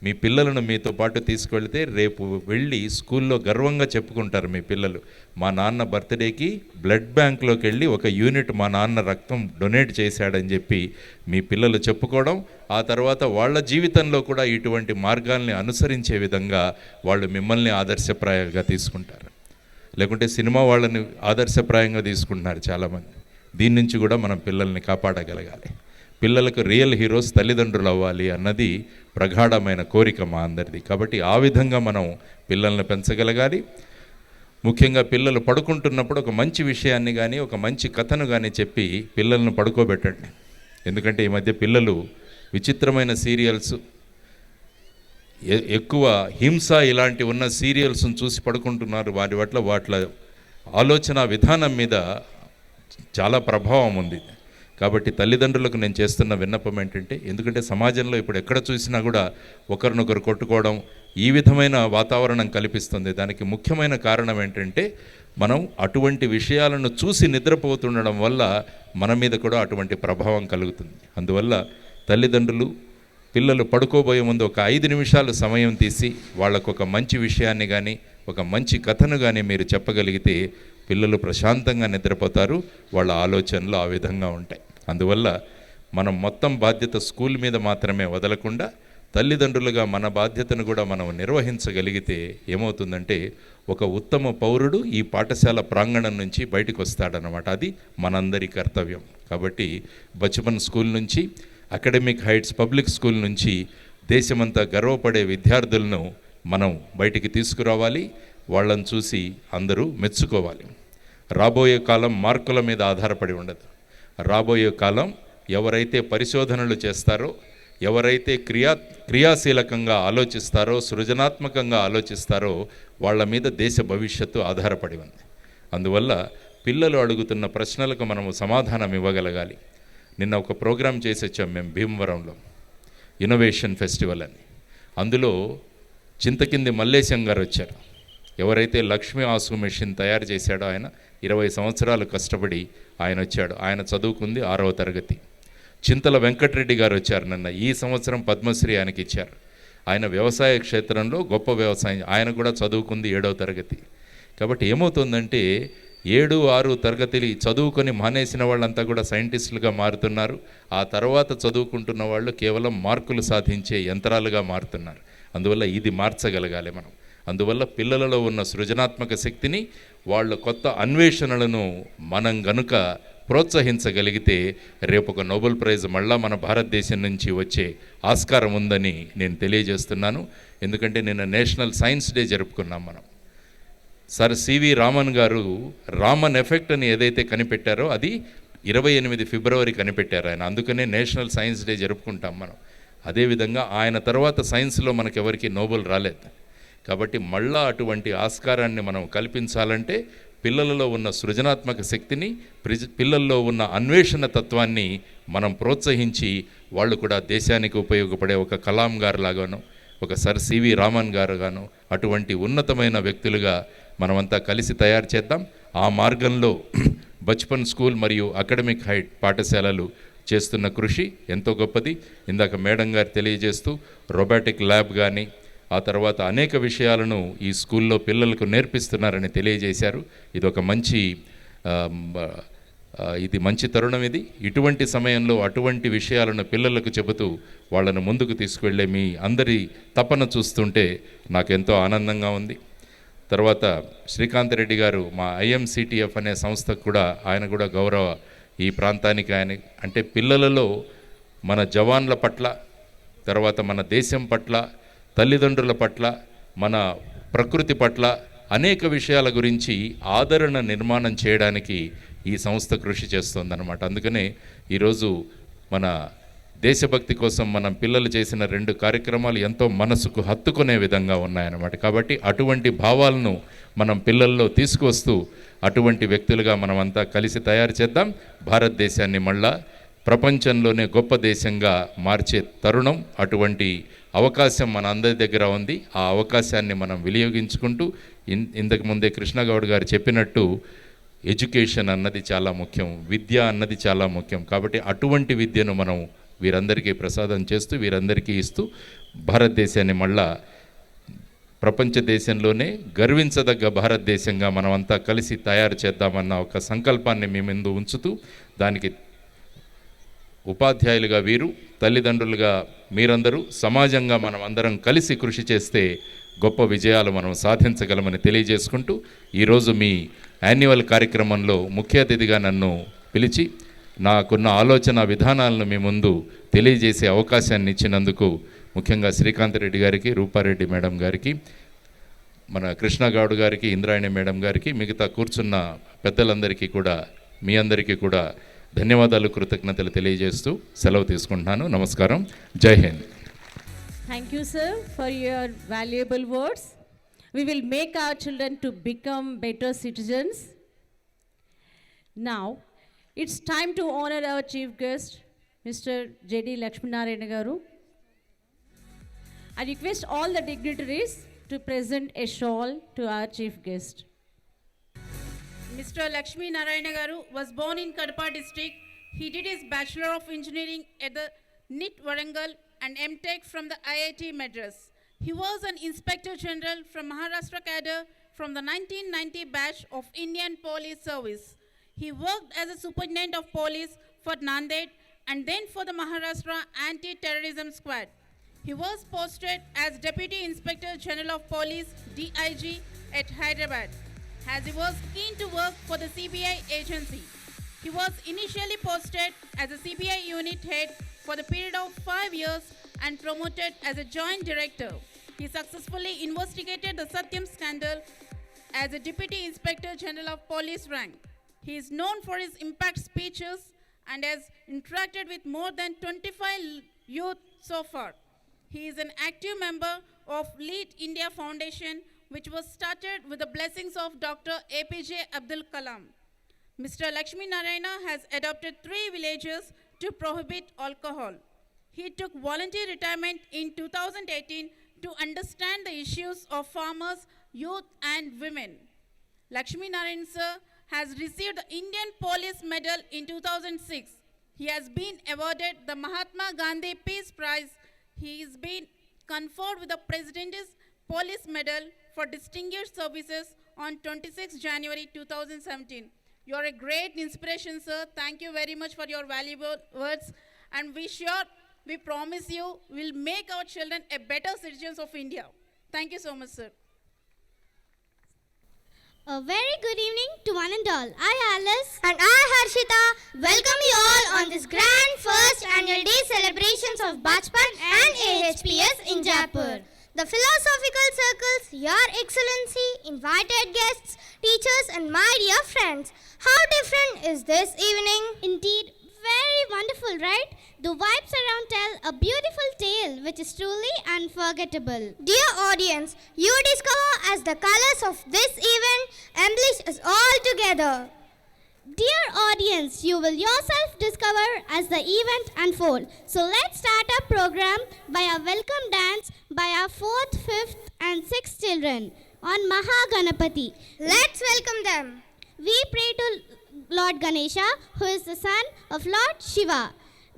మీ పిల్లలను మీతో పాటు తీసుకెళ్తే రేపు వెళ్ళి స్కూల్లో గర్వంగా చెప్పుకుంటారు మీ పిల్లలు, మా నాన్న బర్త్డేకి బ్లడ్ బ్యాంక్లోకి వెళ్ళి ఒక యూనిట్ మా నాన్న రక్తం డొనేట్ చేశాడని చెప్పి మీ పిల్లలు చెప్పుకోవడం, ఆ తర్వాత వాళ్ళ జీవితంలో కూడా ఇటువంటి మార్గాల్ని అనుసరించే విధంగా వాళ్ళు మిమ్మల్ని ఆదర్శప్రాయంగా తీసుకుంటారు. లేకుంటే సినిమా వాళ్ళని ఆదర్శప్రాయంగా తీసుకుంటున్నారు చాలామంది. దీని నుంచి కూడా మనం పిల్లల్ని కాపాడగలగాలి. పిల్లలకు రియల్ హీరోస్ తల్లిదండ్రులు అవ్వాలి అన్నది ప్రగాఢమైన కోరిక మా అందరిది. కాబట్టి ఆ విధంగా మనం పిల్లల్ని పెంచగలగాలి. ముఖ్యంగా పిల్లలు పడుకుంటున్నప్పుడు ఒక మంచి విషయాన్ని కానీ ఒక మంచి కథను కానీ చెప్పి పిల్లలను పడుకోబెట్టండి. ఎందుకంటే ఈ మధ్య పిల్లలు విచిత్రమైన సీరియల్స్, ఎక్కువ హింస ఇలాంటి ఉన్న సీరియల్స్ను చూసి పడుకుంటున్నారు. వాటి ఆలోచన విధానం మీద చాలా ప్రభావం ఉంది. కాబట్టి తల్లిదండ్రులకు నేను చేస్తున్న విన్నపం ఏంటంటే, ఎందుకంటే సమాజంలో ఇప్పుడు ఎక్కడ చూసినా కూడా ఒకరినొకరు కొట్టుకోవడం, ఈ విధమైన వాతావరణం కల్పిస్తుంది. దానికి ముఖ్యమైన కారణం ఏంటంటే, మనం అటువంటి విషయాలను చూసి నిద్రపోతుండడం వల్ల మన మీద కూడా అటువంటి ప్రభావం కలుగుతుంది. అందువల్ల తల్లిదండ్రులు పిల్లలు పడుకోబోయే ముందు ఒక 5 నిమిషాలు సమయం తీసి వాళ్ళకు ఒక మంచి విషయాన్ని కానీ ఒక మంచి కథను కానీ మీరు చెప్పగలిగితే పిల్లలు ప్రశాంతంగా నిద్రపోతారు. వాళ్ళ ఆలోచనలు ఆ విధంగా ఉంటాయి. అందువల్ల మనం మొత్తం బాధ్యత స్కూల్ మీద మాత్రమే వదలకుండా తల్లిదండ్రులుగా మన బాధ్యతను కూడా మనం నిర్వహించగలిగితే ఏమవుతుందంటే, ఒక ఉత్తమ పౌరుడు ఈ పాఠశాల ప్రాంగణం నుంచి బయటకు వస్తాడనమాట. అది మనందరి కర్తవ్యం. కాబట్టి బచ్పన్ స్కూల్ నుంచి, అకాడమిక్ హైట్స్ పబ్లిక్ స్కూల్ నుంచి దేశమంతా గర్వపడే విద్యార్థులను మనం బయటికి తీసుకురావాలి. వాళ్ళని చూసి అందరూ మెచ్చుకోవాలి. రాబోయే కాలం మార్కుల మీద ఆధారపడి ఉండదు. రాబోయే కాలం ఎవరైతే పరిశోధనలు చేస్తారో, ఎవరైతే క్రియాశీలకంగా ఆలోచిస్తారో, సృజనాత్మకంగా ఆలోచిస్తారో వాళ్ళ మీద దేశ భవిష్యత్తు ఆధారపడి ఉంది. అందువల్ల పిల్లలు అడుగుతున్న ప్రశ్నలకు మనము సమాధానం ఇవ్వగలగాలి. నిన్న ఒక ప్రోగ్రాం చేసి వచ్చాం మేము భీమవరంలో, ఇన్నోవేషన్ ఫెస్టివల్ అని. అందులో చింతకింది మల్లేశం గారు వచ్చారు. ఎవరైతే లక్ష్మీ ఆసు మెషిన్ తయారు చేశాడో ఆయన 20 సంవత్సరాలు కష్టపడి ఆయన వచ్చాడు. ఆయన చదువుకుంది 6వ తరగతి. చింతల వెంకటరెడ్డి గారు వచ్చారు నిన్న. ఈ సంవత్సరం పద్మశ్రీ ఆయనకి ఇచ్చారు. ఆయన వ్యవసాయ క్షేత్రంలో గొప్ప వ్యవసాయం, ఆయన కూడా చదువుకుంది 7వ తరగతి. కాబట్టి ఏమవుతుందంటే 7, 6 తరగతులు చదువుకొని మానేసిన వాళ్ళంతా కూడా సైంటిస్టులుగా మారుతున్నారు. ఆ తర్వాత చదువుకుంటున్న వాళ్ళు కేవలం మార్కులు సాధించే యంత్రాలుగా మారుతున్నారు. అందువల్ల ఇది మార్చగలగాలి మనం. అందువల్ల పిల్లలలో ఉన్న సృజనాత్మక శక్తిని, వాళ్ళ కొత్త అన్వేషణలను మనం గనుక ప్రోత్సహించగలిగితే రేపు ఒక నోబెల్ ప్రైజ్ మళ్ళా మన భారతదేశం నుంచి వచ్చే ఆస్కారం ఉందని నేను తెలియజేస్తున్నాను. ఎందుకంటే నిన్న నేషనల్ సైన్స్ డే జరుపుకున్నాం మనం. సర్ సివి రామన్ గారు రామన్ ఎఫెక్ట్ అని ఏదైతే కనిపెట్టారో అది 28 ఫిబ్రవరి కనిపెట్టారు ఆయన. అందుకనే నేషనల్ సైన్స్ డే జరుపుకుంటాం మనం. అదేవిధంగా ఆయన తర్వాత సైన్స్లో మనకెవరికి నోబెల్ రాలేదు. కాబట్టి మళ్ళా అటువంటి ఆస్కారాన్ని మనం కల్పించాలంటే పిల్లలలో ఉన్న సృజనాత్మక శక్తిని, పిల్లల్లో ఉన్న అన్వేషణ తత్వాన్ని మనం ప్రోత్సహించి వాళ్ళు కూడా దేశానికి ఉపయోగపడే ఒక కలాం గారు లాగాను, ఒక సర్ సివి రామన్ గారు గాను అటువంటి ఉన్నతమైన వ్యక్తులుగా మనమంతా కలిసి తయారు చేద్దాం. ఆ మార్గంలో బచ్పన్ స్కూల్ మరియు అకాడమిక్ హైట్ పాఠశాలలు చేస్తున్న కృషి ఎంతో గొప్పది. ఇందాక మేడం గారు తెలియజేస్తూ రోబోటిక్ ల్యాబ్ కానీ ఆ తర్వాత అనేక విషయాలను ఈ స్కూల్లో పిల్లలకు నేర్పిస్తున్నారని తెలియజేశారు. ఇది మంచి తరుణం. ఇటువంటి సమయంలో అటువంటి విషయాలను పిల్లలకు చెబుతూ వాళ్ళను ముందుకు తీసుకువెళ్ళే మీ అందరి తపన చూస్తుంటే నాకెంతో ఆనందంగా ఉంది. తర్వాత శ్రీకాంత్ రెడ్డి గారు మా IMCTF అనే సంస్థకు కూడా ఆయన కూడా గౌరవ ఈ ప్రాంతానికి ఆయన అంటే పిల్లలలో మన జవాన్ల పట్ల, తర్వాత మన దేశం పట్ల, తల్లిదండ్రుల పట్ల, మన ప్రకృతి పట్ల అనేక విషయాల గురించి ఆదరణ నిర్మాణం చేయడానికి ఈ సంస్థ కృషి చేస్తుందన్నమాట. అందుకనే ఈరోజు మన దేశభక్తి కోసం మనం పిల్లలు చేసిన 2 కార్యక్రమాలు ఎంతో మనసుకు హత్తుకునే విధంగా ఉన్నాయన్నమాట. కాబట్టి అటువంటి భావాలను మనం పిల్లల్లో తీసుకువస్తూ అటువంటి వ్యక్తులుగా మనమంతా కలిసి తయారు చేద్దాం. భారతదేశాన్ని మళ్ళా ప్రపంచంలోనే గొప్ప దేశంగా మార్చే తరుణం, అటువంటి అవకాశం మన అందరి దగ్గర ఉంది. ఆ అవకాశాన్ని మనం వినియోగించుకుంటూ ఇంతకు ముందే కృష్ణగౌడ్ గారు చెప్పినట్టు ఎడ్యుకేషన్ అన్నది చాలా ముఖ్యం, విద్య అన్నది చాలా ముఖ్యం. కాబట్టి అటువంటి విద్యను మనం వీరందరికీ ప్రసాదం చేస్తూ, వీరందరికీ ఇస్తూ భారతదేశాన్ని మళ్ళా ప్రపంచ దేశంలోనే గర్వించదగ్గ భారతదేశంగా మనమంతా కలిసి తయారు చేద్దామన్న ఒక సంకల్పాన్ని మీ ముందు ఉంచుతూ, దానికి ఉపాధ్యాయులుగా వీరు, తల్లిదండ్రులుగా మీరందరూ, సమాజంగా మనం అందరం కలిసి కృషి చేస్తే గొప్ప విజయాలు మనం సాధించగలమని తెలియజేసుకుంటూ, ఈరోజు మీ యాన్యువల్ కార్యక్రమంలో ముఖ్య అతిథిగా నన్ను పిలిచి నాకున్న ఆలోచన విధానాలను మీ ముందు తెలియజేసే అవకాశాన్ని ఇచ్చినందుకు ముఖ్యంగా శ్రీకాంత్ రెడ్డి గారికి, రూపారెడ్డి మేడం గారికి, మన కృష్ణగౌడ్ గారికి, ఇంద్రాయణి మేడం గారికి, మిగతా కూర్చున్న పెద్దలందరికీ కూడా, మీ అందరికీ కూడా ధన్యవాదాలు, కృతజ్ఞతలు తెలియజేస్తూ సెలవు తీసుకుంటున్నాను. నమస్కారం. జై Hind. Thank you, sir, for your valuable words. We will make our children to become better citizens. Now, it's time to honor our chief guest, Mr. J.D. Lakshminarayana Garu. I request all the dignitaries to present a shawl to our chief guest. Mr. Lakshmi Narayana Garu was born in Kadapa district. He did his Bachelor of Engineering at the NIT Warangal and M.Tech from the IIT Madras. He was an Inspector General from Maharashtra cadre from the 1990 batch of Indian Police Service. He worked as a Superintendent of Police for Nanded and then for the Maharashtra Anti-Terrorism Squad. He was posted as Deputy Inspector General of Police DIG at Hyderabad, as he was keen to work for the CBI agency. He was initially posted as a CBI unit head for the period of 5 years and promoted as a joint director. He successfully investigated the Satyam scandal as a Deputy Inspector General of Police rank. He is known for his impact speeches and has interacted with more than 25 youth so far. He is an active member of Lead India Foundation, which was started with the blessings of Dr. APJ Abdul Kalam. Mr. Lakshmi Narayana has adopted 3 villages to prohibit alcohol. He took voluntary retirement in 2018 to understand the issues of farmers, youth and women. Lakshmi Narayana sir has received the Indian Police Medal in 2006. He has been awarded the Mahatma Gandhi Peace Prize. He has been conferred with the President's Police Medal for Distinguished Services on 26 January 2017. You are a great inspiration, sir. Thank you very much for your valuable words. And we promise you, will make our children a better citizens of India. Thank you so much, sir. A very good evening to one and all. I, Alice. And I, Harshita, welcome you all on this grand first annual day celebrations of Bachpan and AHPS Injapur. The philosophical circles, Your Excellency, invited guests, teachers and my dear friends. How different is this evening? Indeed, very wonderful, right? The vibes around tell a beautiful tale which is truly unforgettable. Dear audience, you discover as the colors of this event embellish us all together. Dear audience, you will yourself discover as the event unfolds. So let's start our program by a welcome dance by our 4th, 5th and 6th children on Mahaganapati. Let's welcome them. We pray to Lord Ganesha, who is the son of Lord Shiva.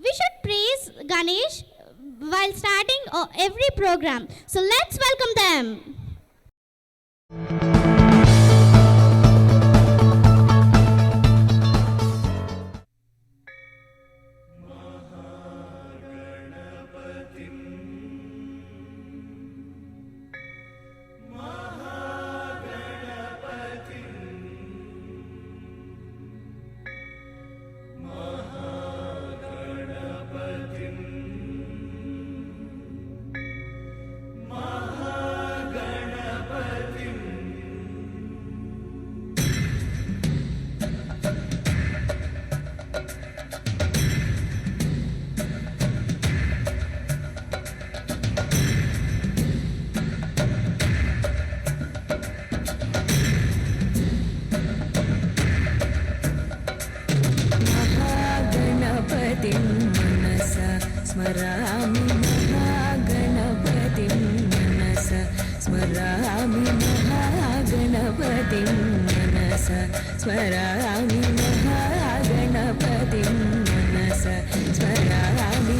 We should praise Ganesh while starting every program. So let's welcome them. स्मरामि महागणपतिं मनसा स्मरामि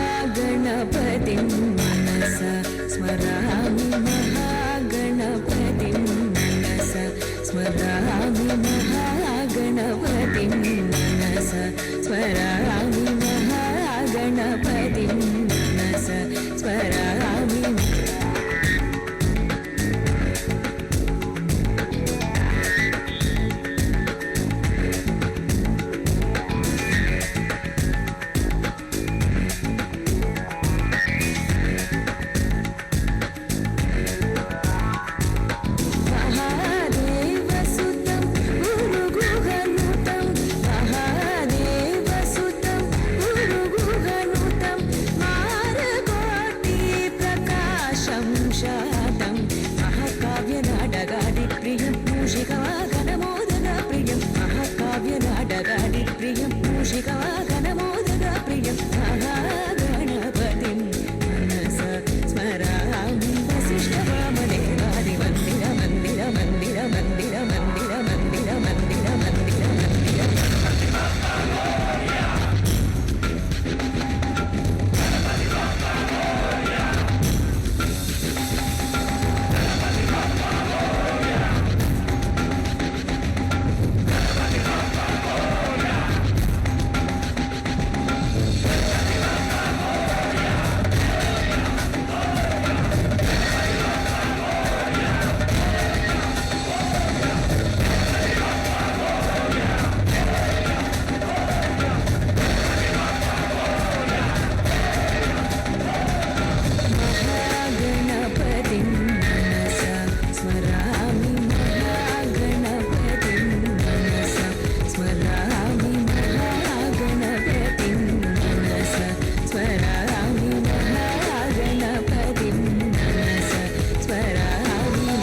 महागणपतिं मनसा स्मरामि महागणपतिं मनसा स्मरामि महागणपतिं मनसा स्मरामि महागणपतिं मनसा स्मरामि महादेवसुतं गुरुगुहनुतं महादेवसुतं गुरुगुहनुतं मारकोटिप्रकाशं शातं महाकाव्यनाटकादिप्रियं मूषिकवाहनमोदकप्रियं महाकाव्यनाटकादिप्रियं मूषिकवाहनमोदकप्रियं महागणपतिं मनसा स्मरामि वसिष्ठवामदेवादिमन्दिर मन्दिर मन्दिर मन्दिर मन्दिर मन्दिर मन्दिर मन्दिर मन्दिर महागणपतिं मनसा स्मरामि महागणपतिं मनसा स्मरामि महागणपतिं मनसा स्मरामि महागणपतिं मनसा स्मरामि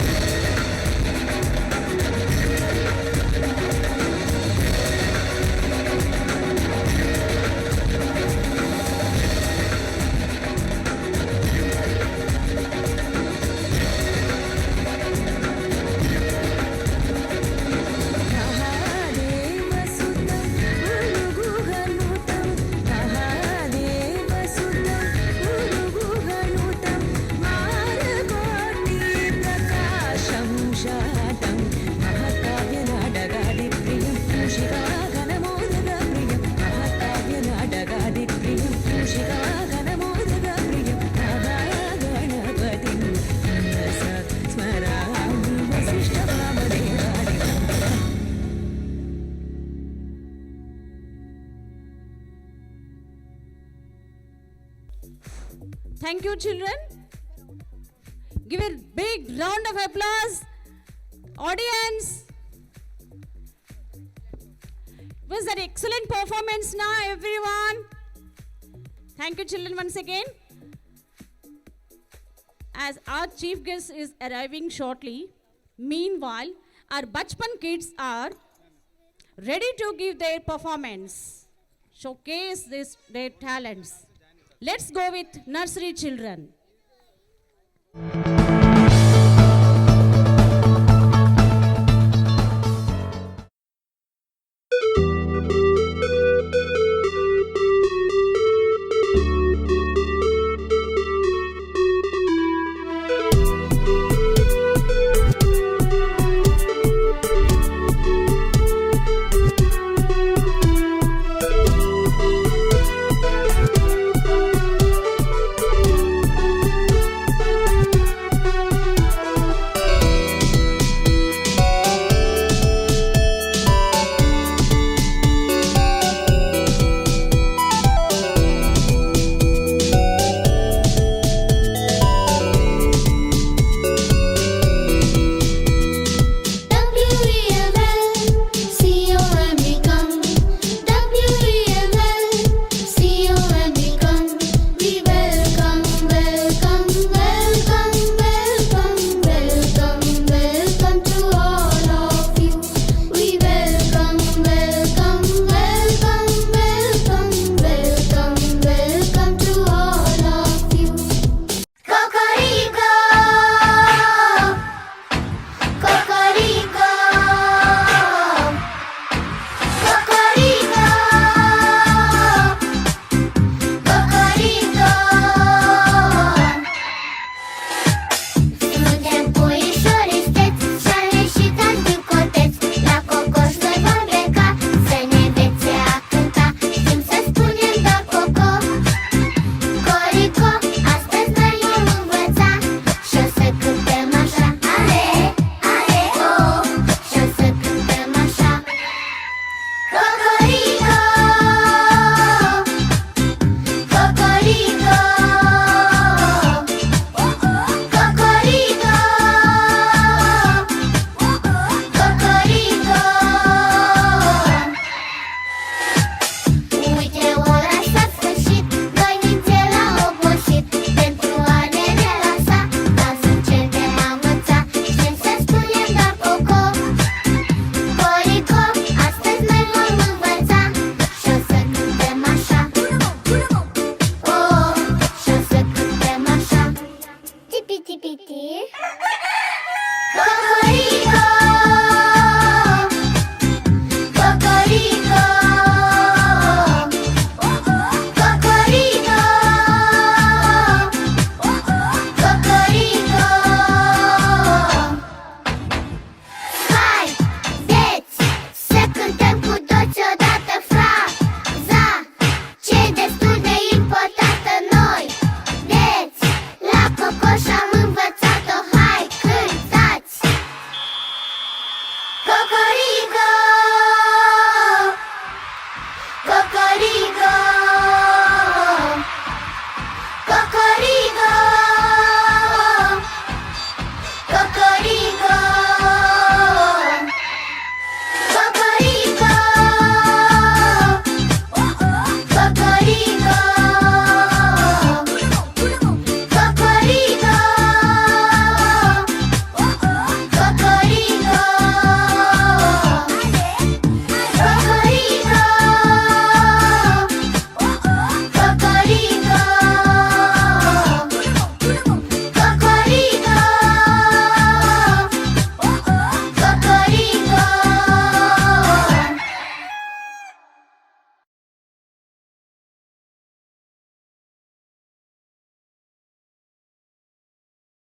महादेवसुतं गुरुगुहनुतं महादेवसुतं गुरुगुहनुतं मारकोटिप्रकाशं शातं महाकाव्यनाटकादिप्रियं मूषिकवाहनमोदकप्रियं महाकाव्यनाटकादिप्रियं मूषिकवाहनमोदकप्रियं महागणपतिं मनसा स्मरामि वसिष्ठवामदेवादिमन्दिरम् Thank you, children. Give a big round of applause. Audience. Was that excellent performance now, everyone? Thank you, children, once again. As our chief guest is arriving shortly, meanwhile, our Bachpan kids are ready to give their performance, showcase their talents. Let's go with nursery children.